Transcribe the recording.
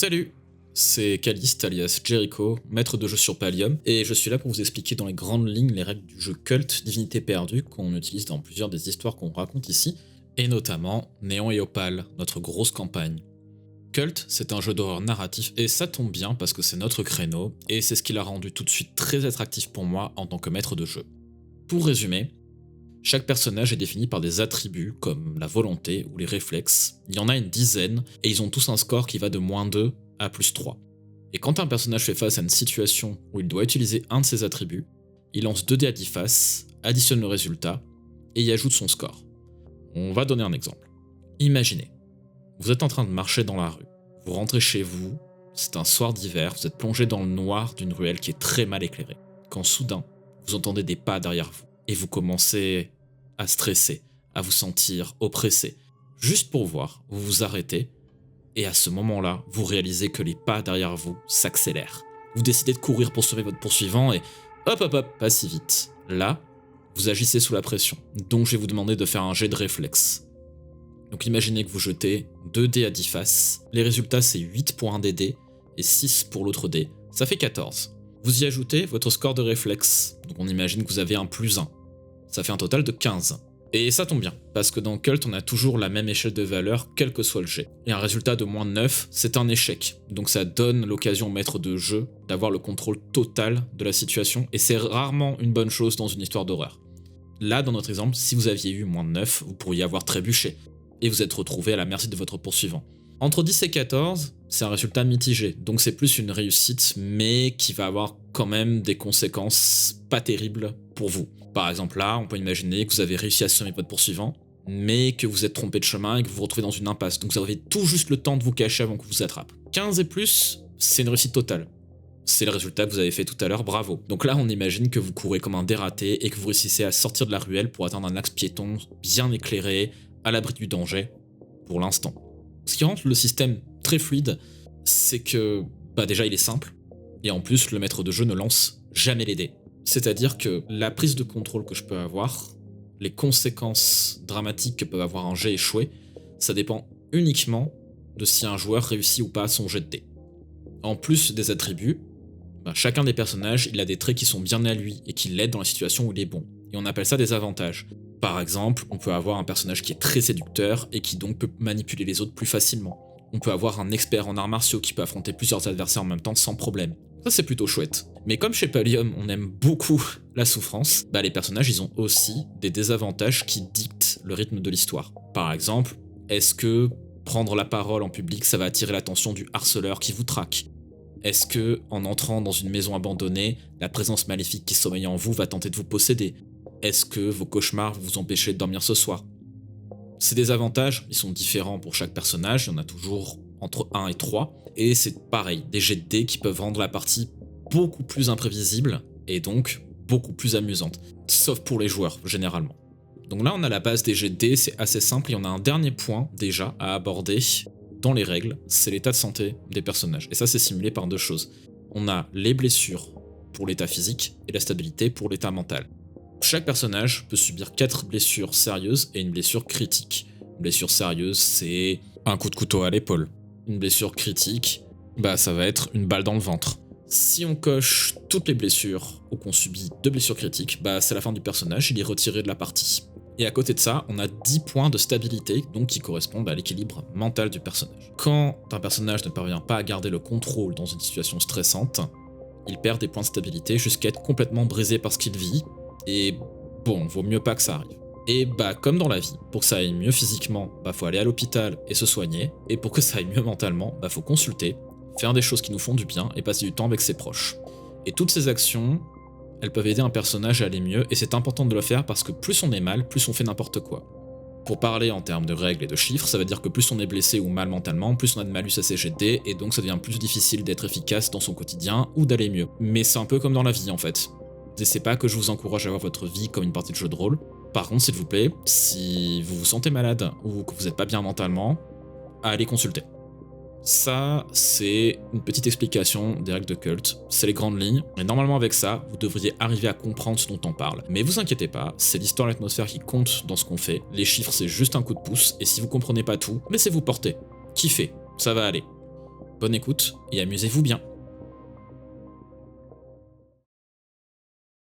Salut, c'est Caliste alias Jericho, maître de jeu sur Pallium, et je suis là pour vous expliquer dans les grandes lignes les règles du jeu Cult Divinité Perdue qu'on utilise dans plusieurs des histoires qu'on raconte ici, et notamment Néon et Opale, notre grosse campagne. Cult, c'est un jeu d'horreur narratif, et ça tombe bien parce que c'est notre créneau, et c'est ce qui l'a rendu tout de suite très attractif pour moi en tant que maître de jeu. Pour résumer, chaque personnage est défini par des attributs comme la volonté ou les réflexes. Il y en a une dizaine et ils ont tous un score qui va de -2 à +3. Et quand un personnage fait face à une situation où il doit utiliser un de ces attributs, il lance 2 dés à 10 faces, additionne le résultat et y ajoute son score. On va donner un exemple. Imaginez, vous êtes en train de marcher dans la rue, vous rentrez chez vous, c'est un soir d'hiver, vous êtes plongé dans le noir d'une ruelle qui est très mal éclairée, quand soudain, vous entendez des pas derrière vous. Et vous commencez à stresser, à vous sentir oppressé. Juste pour voir, vous vous arrêtez, et à ce moment-là, vous réalisez que les pas derrière vous s'accélèrent. Vous décidez de courir pour sauver votre poursuivant, et hop, pas si vite. Là, vous agissez sous la pression, donc je vais vous demander de faire un jet de réflexe. Donc imaginez que vous jetez 2 dés à 10 faces, les résultats c'est 8 pour un des dés, et 6 pour l'autre dé, ça fait 14. Vous y ajoutez votre score de réflexe, donc on imagine que vous avez un +1. Ça fait un total de 15. Et ça tombe bien, parce que dans Cult, on a toujours la même échelle de valeur, quel que soit le jet. Et un résultat de -9, c'est un échec. Donc ça donne l'occasion au maître de jeu d'avoir le contrôle total de la situation, et c'est rarement une bonne chose dans une histoire d'horreur. Là, dans notre exemple, si vous aviez eu -9, vous pourriez avoir trébuché, et vous êtes retrouvé à la merci de votre poursuivant. Entre 10 et 14, c'est un résultat mitigé, donc c'est plus une réussite, mais qui va avoir quand même des conséquences pas terribles pour vous. Par exemple là, on peut imaginer que vous avez réussi à semer votre poursuivant, mais que vous êtes trompé de chemin et que vous vous retrouvez dans une impasse, donc vous avez tout juste le temps de vous cacher avant qu'on vous attrape. 15 et plus, c'est une réussite totale. C'est le résultat que vous avez fait tout à l'heure, bravo. Donc là, on imagine que vous courez comme un dératé et que vous réussissez à sortir de la ruelle pour atteindre un axe piéton bien éclairé, à l'abri du danger, pour l'instant. Ce qui rend le système très fluide, c'est que déjà il est simple, et en plus le maître de jeu ne lance jamais les dés. C'est-à-dire que la prise de contrôle que je peux avoir, les conséquences dramatiques que peut avoir un jet échoué, ça dépend uniquement de si un joueur réussit ou pas son jet de dés. En plus des attributs, chacun des personnages il a des traits qui sont bien à lui et qui l'aident dans la situation où il est bon. Et on appelle ça des avantages. Par exemple, on peut avoir un personnage qui est très séducteur et qui donc peut manipuler les autres plus facilement. On peut avoir un expert en arts martiaux qui peut affronter plusieurs adversaires en même temps sans problème. Ça c'est plutôt chouette. Mais comme chez Pallium on aime beaucoup la souffrance, les personnages ils ont aussi des désavantages qui dictent le rythme de l'histoire. Par exemple, est-ce que prendre la parole en public ça va attirer l'attention du harceleur qui vous traque? Est-ce que, en entrant dans une maison abandonnée, la présence maléfique qui sommeille en vous va tenter de vous posséder? Est-ce que vos cauchemars vont vous empêcher de dormir ce soir? Ces désavantages, ils sont différents pour chaque personnage, il y en a toujours entre 1 et 3, et c'est pareil, des jets de dés qui peuvent rendre la partie beaucoup plus imprévisible, et donc beaucoup plus amusante, sauf pour les joueurs, généralement. Donc là on a la base des jets de dés, c'est assez simple, et on a un dernier point déjà à aborder dans les règles, c'est l'état de santé des personnages, et ça c'est simulé par 2 choses. On a les blessures pour l'état physique, et la stabilité pour l'état mental. Chaque personnage peut subir 4 blessures sérieuses et une blessure critique. Une blessure sérieuse, c'est un coup de couteau à l'épaule. Une blessure critique, ça va être une balle dans le ventre. Si on coche toutes les blessures ou qu'on subit 2 blessures critiques, c'est la fin du personnage, il est retiré de la partie. Et à côté de ça, on a 10 points de stabilité, donc qui correspondent à l'équilibre mental du personnage. Quand un personnage ne parvient pas à garder le contrôle dans une situation stressante, il perd des points de stabilité jusqu'à être complètement brisé par ce qu'il vit, et bon, vaut mieux pas que ça arrive. Et comme dans la vie, pour que ça aille mieux physiquement, faut aller à l'hôpital et se soigner, et pour que ça aille mieux mentalement, faut consulter, faire des choses qui nous font du bien et passer du temps avec ses proches. Et toutes ces actions, elles peuvent aider un personnage à aller mieux, et c'est important de le faire parce que plus on est mal, plus on fait n'importe quoi. Pour parler en termes de règles et de chiffres, ça veut dire que plus on est blessé ou mal mentalement, plus on a de malus à ses jets de dés, et donc ça devient plus difficile d'être efficace dans son quotidien ou d'aller mieux. Mais c'est un peu comme dans la vie en fait. Et c'est pas que je vous encourage à voir votre vie comme une partie de jeu de rôle. Par contre, s'il vous plaît, si vous vous sentez malade ou que vous n'êtes pas bien mentalement, allez consulter. Ça, c'est une petite explication des règles de Cult, c'est les grandes lignes, et normalement avec ça, vous devriez arriver à comprendre ce dont on parle. Mais vous inquiétez pas, c'est l'histoire et l'atmosphère qui comptent dans ce qu'on fait, les chiffres c'est juste un coup de pouce, et si vous comprenez pas tout, laissez-vous porter. Kiffez, ça va aller. bonne écoute et amusez-vous bien.